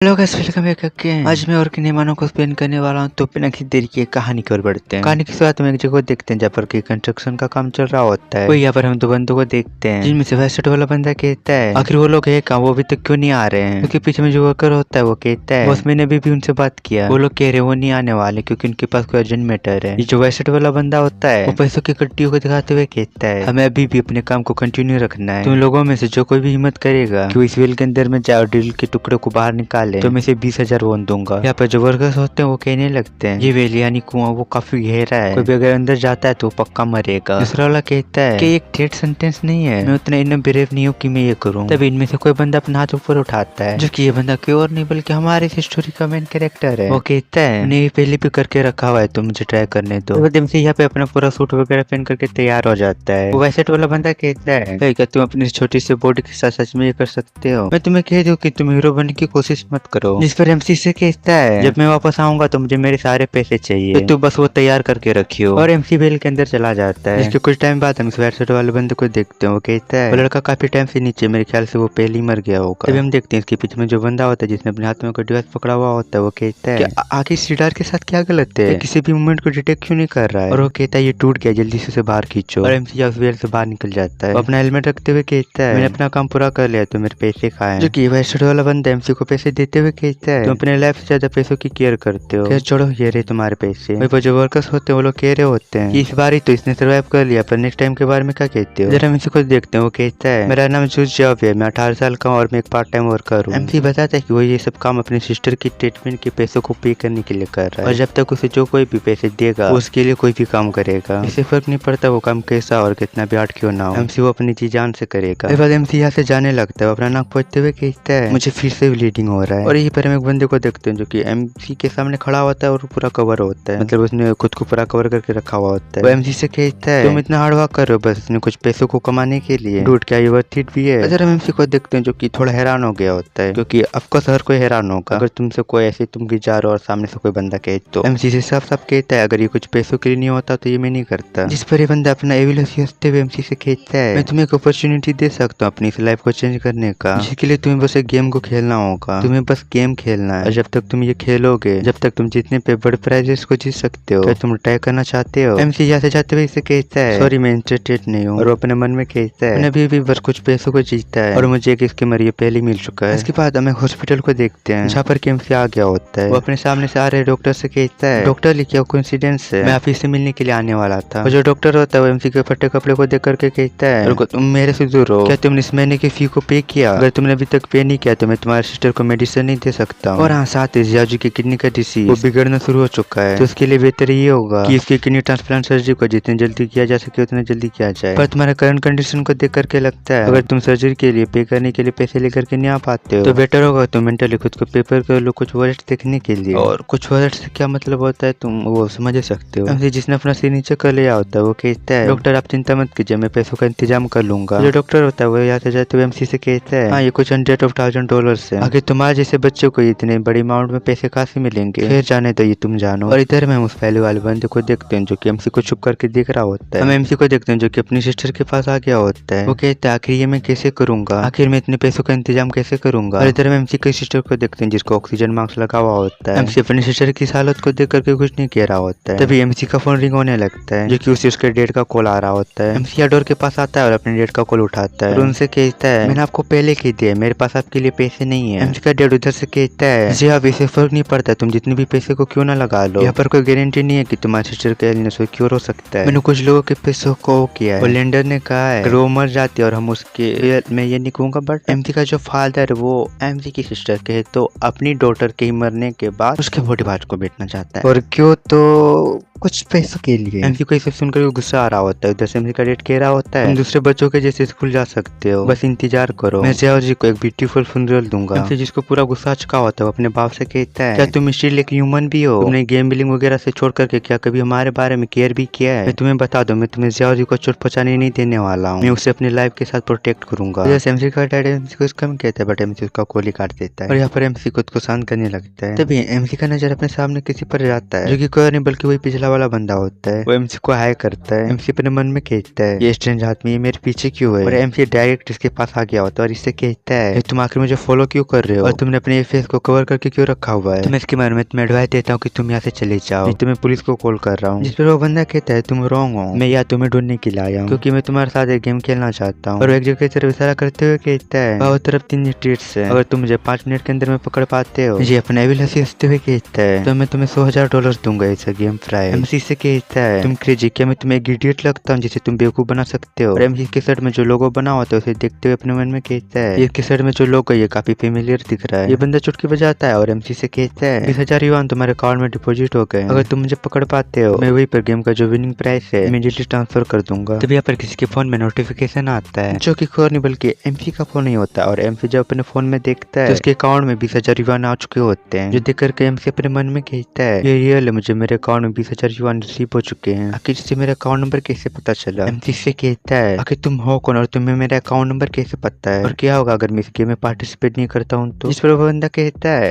Hello guys, welcome back again. आज मैं और किन्हीं मानों को स्पेन करने वाला हूँ। तो बिना किसी देरी के कहानी की ओर बढ़ते हैं। कहानी की शुरुआत में एक जगह देखते हैं जहाँ पर की कंस्ट्रक्शन का काम चल रहा होता है। यहाँ पर हम दो बंदों को देखते हैं जिनमें से वेस्ट वाला बंदा कहता है आखिर वो लोग है कहाँ, वो अभी तक क्यों नहीं आ रहे हैं। क्योंकि पीछे में जो वर्कर होता है वो कहता है बस मैंने भी उनसे बात किया, वो लोग कह रहे वो नहीं आने वाले क्योंकि उनके पास कोई अर्जेंट मैटर है। ये जो वेस्ट वाला बंदा होता है वो पैसों की कट्टियों को दिखाते हुए कहता है हमें अभी भी अपने काम को कंटिन्यू रखना है। तुम लोगों में से जो कोई भी हिम्मत करेगा कि वो इस वेल के अंदर में जाए और ड्रिल के टुकड़े को बाहर निकाले तो मैं से 20,000 वोन दूंगा। यहाँ पर जो वर्कर्स होते हैं वो कहने लगते हैं ये वेल यानी कुआं वो काफी गहरा है, कोई भी अगर अंदर जाता है तो वो पक्का मरेगा। दूसरा वाला कहता है कि एक डेथ सेंटेंस नहीं है, मैं उतना इतना ब्रेव नहीं हूँ कि मैं ये करूँ। तभी इनमें से कोई बंदा अपना हाथ ऊपर उठाता है, जो कि ये बंदा कोई और नहीं बल्कि हमारे इस स्टोरी का मेन कैरेक्टर है। वो कहता है मैंने ये पहले भी करके रखा हुआ है तो मुझे ट्राई करने दो। तो से यहाँ पे अपना पूरा सूट वगैरह पहन करके तैयार हो जाता है। वो वैसेट वाला बंदा कहता है क्या तुम अपनी छोटी सी बॉडी के साथ सच में ये कर सकते हो? मैं तुम्हें कह दूं कि तुम हीरो बनने की कोशिश मत करो। जिस पर एमसी से कहता है जब मैं वापस आऊंगा तो मुझे मेरे सारे पैसे चाहिए, तो तू बस वो तैयार करके रखियो। और एमसी बेल के अंदर चला जाता है। इसके कुछ टाइम बाद हम इस वेबसाइट वाले बंदे को देखते हैं। वो कहता है वो लड़का काफी टाइम से नीचे, मेरे ख्याल से वो पहले ही मर गया होगा। तभी हम देखते हैं इसके पीछे में जो बंदा होता है जिसने अपने हाथ में कोई डिवाइस पकड़ा हुआ होता है। वो कहता है आखिर सीडार के साथ क्या गलत है, किसी भी मूवमेंट को डिटेक्ट क्यों नहीं कर रहा है? और वो कहता है ये टूट गया, जल्दी से उसे बाहर खींचो। और एमसी उस वेल से बाहर निकल जाता है। अपना हेलमेट रखते हुए कहता है मैंने अपना काम पूरा कर लिया तो मेरे पैसे खाए। जो कि वेबसाइट वाला बंदा एमसी को पैसे देते हुए कहता है तुम अपने लाइफ से ज्यादा पैसों की केयर करते हो, खैर छोड़ो ये रहे तुम्हारे पैसे। वही पर जो वर्कर्स होते हैं वो लोग कह रहे होते हैं कि इस बार ही तो इसने सर्वाइव कर लिया, पर नेक्स्ट टाइम के बारे में क्या कहते हो? जरा एमसी को देखते हैं। वो कहता है मेरा नाम जूस जॉब है, मैं 18 साल का हूँ और मैं एक पार्ट टाइम वर्कर हूँ। एमसी बताता है कि वो ये सब काम अपनी सिस्टर की ट्रीटमेंट के पैसों को पे करने के लिए कर रहा है, और जब तक उसे जो कोई भी पैसे देगा उसके लिए कोई भी काम करेगा। इसे फर्क नहीं पड़ता वो काम कैसा और कितना भी आर्ट क्यों ना हो, एमसी वो अपनी जी जान से करेगा। बाद एमसी यहाँ से जाने लगता है। अपना नाक पोंछते हुए कहता है मुझे फिर से ब्लीडिंग हो रहा है। और यहीं पर हम एक बंदे को देखते हैं जो कि एमसी के सामने खड़ा होता है और पूरा कवर होता है, मतलब उसने खुद को पूरा कवर करके रखा हुआ होता है। वो एमसी से कहता है तुम इतना हार्ड वर्क कर रहे हो बस इसने कुछ पैसों को कमाने के लिए, डूड क्या ये वर्थ इट भी है? अगर हम एमसी को देखते हैं जो कि थोड़ा हैरान हो गया होता है, क्योंकि ऑफकोर्स हर कोई हैरान होगा अगर तुमसे कोई ऐसे तुम भी जा रहे हो और सामने से कोई बंदा कहे तो। एमसी से साफ साफ कहता है अगर ये कुछ पैसों के लिए नहीं होता तो ये मैं नहीं करता। जिस पर ये बंदा अपना एविलेंस हंसते हुए एमसी से कहता है मैं तुम्हें एक अपॉर्चुनिटी दे सकता हूँ अपनी इस लाइफ को चेंज करने का, जिसके लिए तुम्हें बस एक गेम को खेलना होगा। तुम्हें बस गेम खेलना है और जब तक तुम ये खेलोगे, जब तक तुम जितने पे बड़े प्राइजेस को जीत सकते हो, क्या तुम ट्राई करना चाहते हो? एमसी यहाँ से जाते हुए इसे कहता है सॉरी मैं इंटरेस्टेड नहीं हूँ। और वो अपने मन में कहता है मैंने अभी भी बस कुछ पैसों को जीता है और मुझे एक इसके मरिए पहले मिल चुका है। इसके बाद हमें हॉस्पिटल को देखते हैं जहाँ पर एमसी आ गया होता है। वो अपने सामने से आ रहे डॉक्टर से कहता है डॉक्टर लिखिए कोइंसिडेंस है, मैं ऑफिस से मिलने के लिए आने वाला था। और जो डॉक्टर होता है वो एमसी के फटे कपड़े को देख करके कहता है तुम मेरे से दूर हो, क्या तुमने इस महीने की फी को पे किया? अगर तुमने अभी तक पे नहीं किया तो मैं तुम्हारे सिस्टर को मेडिसिन नहीं दे सकता हूँ। और हाँ साथ ही जियाजू की किडनी का डिसीज वो बिगड़ना शुरू हो चुका है, तो उसके लिए बेहतर ये होगा कि इसकी किडनी ट्रांसप्लांट सर्जरी को जितनी जल्दी किया जा सके उतना जल्दी किया जाए। पर तुम्हारा करंट कंडीशन को देख करके लगता है अगर तुम सर्जरी के लिए पे करने के लिए पैसे लेकर के नहीं आ पाते हो तो बेटर होगा तुम मेंटली खुद को पेपर कर लो कुछ वर्ड्स देखने के लिए। और कुछ वर्ड्स से क्या मतलब होता है तुम वो समझ सकते हो। जिसने अपना सिर नीचे कर लिया होता है वो कहता है डॉक्टर आप चिंता मत कीजिए मैं पैसों का इंतजाम कर लूंगा। जो डॉक्टर होता है वो यहाँ से जाते हुए एमसी से कहता है हाँ ये कुछ $100,000 है, आगे तुम्हारे जैसे बच्चों को इतने बड़ी अमाउंट में पैसे कहाँ से मिलेंगे, फिर जाने तो ये तुम जानो। और इधर में हम उस पहले वाले बंदे को देखते हैं जो कि एमसी को छुप करके देख रहा होता है। हम एमसी को देखते हैं जो कि अपनी सिस्टर के पास आ गया होता है। वो कहता है आखिर ये मैं कैसे करूंगा, आखिर मैं इतने पैसों का इंतजाम कैसे करूंगा। और इधर में एमसी की सिस्टर को देखते हैं जिसको ऑक्सीजन मास्क लगा हुआ होता है। एमसी अपनी सिस्टर की हालत को देख करके कुछ नहीं कह रहा होता है। तभी एमसी का फोन रिंग होने लगता है जो कि उसे उसके डेट का कॉल आ रहा होता है। एमसी डोर के पास आता है और अपने डेट का कॉल उठाता है और उनसे कहता है मैंने आपको पहले कह दिया मेरे पास आपके लिए पैसे नहीं है। एमसी का डेड उधर से कहता है जी अब इसे फर्क नहीं पड़ता तुम जितने भी पैसे को क्यों ना लगा लो, यहाँ पर कोई गारंटी नहीं है कि तुम्हारे सिस्टर का इलनेस क्योर हो सकता है। मैंने कुछ लोगों के पैसों को किया है, लेंडर ने कहा है वो मर जाती है और हम उसके मैं ये नहीं कहूंगा बट एमसी का जो फादर वो एमसी की सिस्टर के तो अपनी डॉटर के मरने के बाद उसके बॉडी पार्ट को बेचना चाहता है। और क्यों तो कुछ पैसों के लिए। एमसी को इसे सुनकर गुस्सा आ रहा होता है। उधर से एमसी का डेट कह रहा होता है तुम दूसरे बच्चों के जैसे स्कूल जा सकते हो, बस इंतजार करो मैं जियाओ जी को एक ब्यूटीफुल फ्यूनरल दूंगा। एमसी जिसको पूरा गुस्सा आ चुका होता है वो अपने बाप से कहता है क्या तुम स्टिल एक ह्यूमन भी हो, तुमने गेम बिलिंग वगैरह से छोड़ करके क्या कभी हमारे बारे में केयर भी किया है? मैं तुम्हें बता दूं मैं तुम्हें जियाओ जी को चोट पहुंचाने नहीं देने वाला हूँ, मैं उसे अपनी लाइफ के साथ प्रोटेक्ट करूंगा। एमसी का डैड एमसी को कम कहता है बट एमसी उसका गोली काट देता है और यहाँ पर एमसी खुद को शांत करने लगता है। तभी एमसी का नजर अपने सामने किसी पर जाता है जो कि कोई नहीं बल्कि वही पिछला वाला बंदा होता है। वो एमसी को हाय करता है। एमसी अपने मन में कहता है ये स्ट्रेंज आदमी ये मेरे पीछे क्यों है, और एमसी डायरेक्ट इसके पास आ गया होता है और इससे कहता है तुम आखिर मुझे फॉलो क्यों कर रहे हो और तुम तुमने अपने फेस को कवर करके क्यों रखा हुआ है? तो मैं इसके बारे में तुम्हें एडवाइस देता हूँ कि तुम यहाँ से चले जाओ, नहीं तो मैं पुलिस को कॉल कर रहा हूँ। जिस पर वो बंदा कहता है तुम रॉन्ग हो, मैं यहाँ तुम्हें ढूंढने के लिए आया हूँ क्योंकि मैं तुम्हारे साथ एक गेम खेलना चाहता हूँ। और एक जगह की तरफ इशारा करते हुए कहता है बाहर तरफ 3 स्ट्रीट्स है, अगर तुम मुझे 5 मिनट के अंदर में पकड़ पाते हो, ये अपने भी हंसी हंसते हुए कहता है तो मैं तुम्हें $100,000 दूंगा इस गेम प्राइस। एमसी से कहता है तुम क्रेजी, क्या मैं तुम्हें एक इडियट लगता हूँ जिसे तुम बेवकूफ बना सकते हो? और एमसी के साइड में जो लोगो बना होता है उसे देखते हुए अपने मन में कहता है ये के साइड में जो लोगो ये काफी फेमिलियर दिख रहा है। ये बंदा चुटकी बजाता है और एमसी से कहता है 20,000 युआन तुम्हारे अकाउंट में डिपॉजिट हो गए, अगर तुम मुझे पकड़ पाते हो मैं वही पर गेम का जो विनिंग प्राइस है इमीडिएटली ट्रांसफर कर दूंगा। तभी यहाँ पर किसी के फोन में नोटिफिकेशन आता है जो कि कोई नहीं बल्कि एमसी का फोन ही होता है। और एमसी जब अपने फोन में देखता है तो उसके अकाउंट में 20,000 युआन आ चुके होते हैं, जो देख करके एमसी अपने मन में कहता है ये रियल है, मुझे मेरे अकाउंट में 20,000 युआन रिसीव हो चुके हैं। आखिर इससे मेरा अकाउंट नंबर कैसे पता चला? एमसी से कहता है आखिर तुम हो कौन और तुम्हें मेरा अकाउंट नंबर कैसे पता है, और क्या होगा अगर मैं इस गेम में पार्टिसिपेट नहीं करता हूँ तो? जिस पर वो बंदा कहता है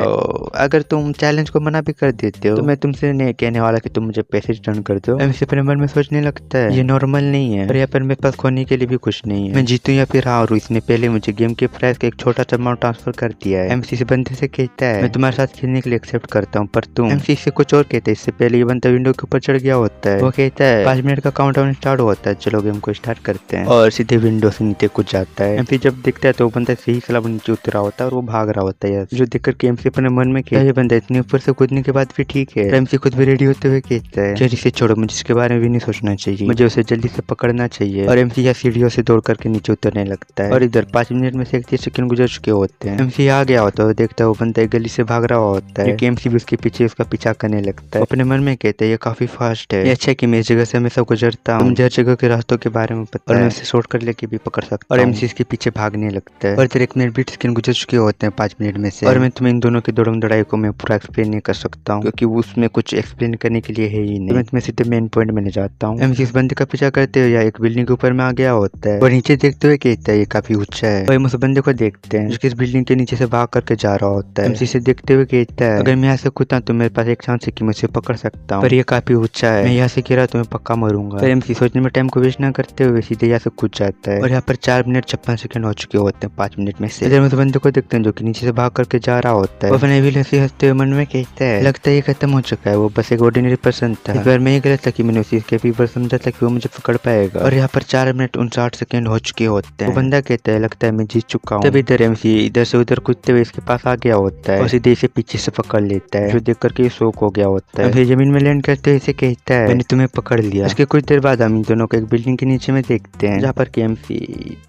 अगर तुम चैलेंज को मना भी कर देते हो तो मैं तुमसे नहीं कहने वाला कि तुम मुझे पैसे रिटर्न कर दो। एमसी अपने मन में सोचने लगता है ये नॉर्मल नहीं है और यहाँ पर मेरे पास खोने के लिए भी कुछ नहीं है, मैं जीतूं या फिर हारूं, इसने पहले मुझे गेम के प्राइस का एक छोटा सा अमाउंट ट्रांसफर कर दिया है। एमसी से बंदे से कहता है मैं तुम्हारे साथ खेलने के लिए एक्सेप्ट करता हूँ पर तुम। एमसी से कुछ और कहते हैं, इससे पहले ये बंदा विंडो के ऊपर चढ़ गया होता है। वो कहता है 5 मिनट का काउंटडाउन स्टार्ट होता है, चलो गेम को स्टार्ट करते हैं, और सीधे विंडो से नीचे कूद जाता है। एमसी जब दिखता है तो वो बंदा सही सलाह नीचे उतरा होता है और वो भाग रहा होता है, जो देखकर के एमसी अपने मन में कहता है ये बंदा इतने ऊपर से कूदने के बाद भी ठीक है। एमसी खुद भी रेडी होते हुए कहता है चल इसे छोड़ो, मुझे इसके बारे में भी नहीं सोचना चाहिए, मुझे उसे जल्दी से पकड़ना चाहिए। और एमसी या सीढ़ियों से दौड़ करके नीचे उतरने लगता है और इधर 5 मिनट में से 31 सेकंड गुजर चुके होते हैं। एमसी आ गया होता है, देखता है वो बंदा एक गली से भाग रहा होता है, एमसी भी उसके पीछे उसका पीछा करने लगता है। अपने मन में कहता है ये काफी फास्ट है, ये अच्छा कि मैं इस जगह से हमेशा गुजरता हूँ, मुझे हर जगह के रास्तों के बारे में पता है और मैं उसे शॉर्टकट लेके भी पकड़ सकता हूँ। और एमसी इसके पीछे भागने लगता है और इधर 1 मिनट 20 सेकंड गुजर चुके होते हैं 5 मिनट में से, और मैं तुम्हें इन दोनों की दौड़म दौड़ाई को मैं पूरा एक्सप्लेन नहीं कर सकता हूँ क्योंकि उसमें कुछ एक्सप्लेन करने के लिए है ही नहीं, मैं तुम्हें सीधे मेन पॉइंट में जाता हूँ। एमसी इस बंदे का पीछा करते हुए एक बिल्डिंग के ऊपर में आ गया होता है और नीचे देखते हुए कहता है ये काफी ऊंचा है, और हम उस बंदे को देखते हैं जो कि इस बिल्डिंग के नीचे से भाग करके जा रहा होता है। एमसी से देखते हुए कहता है अगर मैं यहाँ से कूदा तो मेरे पास एक चांस है कि मैं उसे पकड़ सकता हूँ, पर ये काफी ऊंचा है, मैं यहाँ से गिरा तो मैं पक्का मरूंगा। फिर एमसी सोचने में टाइम को वेस्ट न करते हुए सीधे यहाँ से कूद जाता है और यहाँ पर 4 मिनट 56 सेकंड हो चुके होते हैं 5 मिनट में से। इधर उस बंदे को देखते हैं जो कि नीचे से भाग करके जा रहा होता है, वो अपने व्हील से हंसते हुए मन में कहता है लगता है ये खत्म हो चुका है, वो बस एक ऑर्डिनरी पर्सन था, इस बार मैं ये गलत था कि मैंने उसी के पीपर समझा था कि वो मुझे पकड़ पाएगा। और यहाँ पर 4 मिनट 59 सेकंड हो चुके होते हैं। वो बंदा कहता है लगता है मैं जीत चुका हूँ। तभी इधर एमसी इधर से उधर कूदते हुए इसके पास आ गया होता है और सीधे इसे पीछे से पकड़ लेता है, जो देख करके शौक हो गया होता है। फिर जमीन में लैंड करते हुए इसे कहता है मैंने तुम्हें पकड़ लिया। उसके कुछ देर बाद हम इन दोनों को एक बिल्डिंग के नीचे में देखते हैं जहाँ पर कि एमसी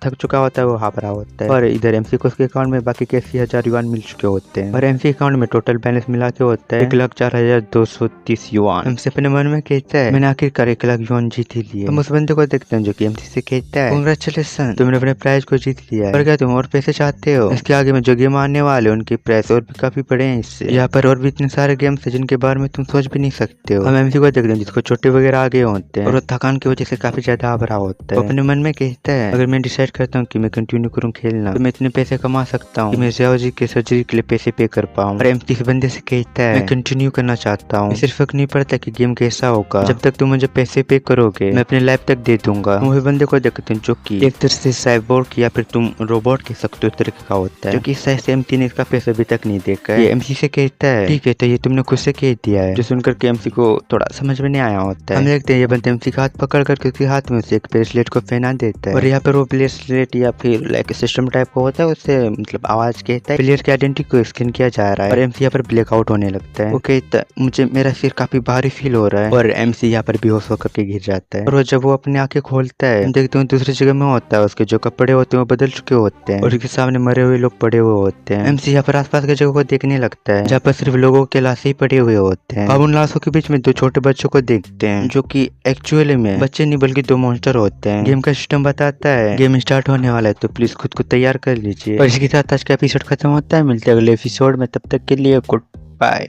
थक चुका होता है, वो हाफ रहा होता है, और इधर एमसी को उसके अकाउंट में बाकी के 80,000 युआन मिल चुके होते हैं और एमसी अकाउंट में टोटल बैलेंस मिला के होता है 1,04,230 युआन। एमसी अपने मन में कहता है मैंने आखिरकार 1,00,000 युआन जीत ही लिए। हम उस बंदे को देखते हैं जो कि एमसी से कहता है कांग्रेचुलेशन, तुमने अपने प्राइज को जीत लिया है, और क्या तुम और पैसे चाहते हो? इसके आगे में जो गेम आने वाले उनके प्राइस और भी काफी बड़े हैं इससे, यहाँ पर और भी इतने सारे गेम्स है जिनके बारे में तुम सोच भी नहीं सकते हो। हम एमसी को देखते हैं जिसको छोटे वगैरह आगे होते हैं और वो थकान की वजह से काफी ज्यादा आभरा होता है। अपने मन में कहता है अगर मैं डिसाइड करता हूँ कि मैं कंटिन्यू करूँ खेलना तो मैं इतने पैसे कमा सकता हूँ कि मैं जियाजी के सर्जरी के लिए पैसे पे कर पाऊँ। और एमसी इस बंदे से कहता है मैं कंटिन्यू करना चाहता हूँ, सिर्फ फर्क नहीं पड़ता कि गेम कैसा होगा, जब तक तुम मुझे पैसे पे करोगे मैं अपने लाइफ तक दे दूंगा। वो बंदे को देखते हैं जो कि एक तरह से साइबोर्ग या फिर तुम रोबोट कह सकते हो तरीके का होता है, जो कि एमसी ने इसका पैसा अभी तक नहीं देखा है। ये एमसी से कहता है ठीक है तो ये तुमने खुद से कह दिया है, जो सुनकर के एमसी को थोड़ा समझ में नहीं आया होता है। हम देखते हैं ये बंदा एमसी का हाथ पकड़ करके उसके हाथ में उसे एक ब्रेसलेट को पहना देता है और यहाँ पर वो ब्रेसलेट या फिर लाइक सिस्टम टाइप का होता है, उससे मतलब आवाज कहता है प्लेयर की आइडेंटिटी को स्कैन किया जा रहा है और एमसी यहाँ पर ब्लैकआउट होने लगता है। वो कहता है मुझे मेरा सिर काफी भारी फील हो रहा है, और एमसी यहाँ पर बेहोश होकर के गिर जाता है। और वो जब वो अपनी आंखें खोलता है हम देखते हैं दूसरी जगह में होता है, उसके जो कपड़े होते हैं वो बदल चुके होते हैं और उसके सामने मरे हुए लोग पड़े हुए होते हैं। एमसी यहाँ पर आसपास की जगह को देखने लगता है जहाँ पर सिर्फ लोगों के लाशें ही पड़े हुए होते हैं। अब उन लाशों के बीच में 2 छोटे बच्चों को देखते हैं जो कि एक्चुअली में बच्चे नहीं बल्कि 2 मॉन्स्टर होते हैं। गेम का सिस्टम बताता है गेम स्टार्ट होने वाला है तो प्लीज खुद को तैयार कर लीजिए। और इसके साथ आज का एपिसोड खत्म होता है, मिलते हैं अगले एपिसोड में, तब तक के लिए गुड बाय।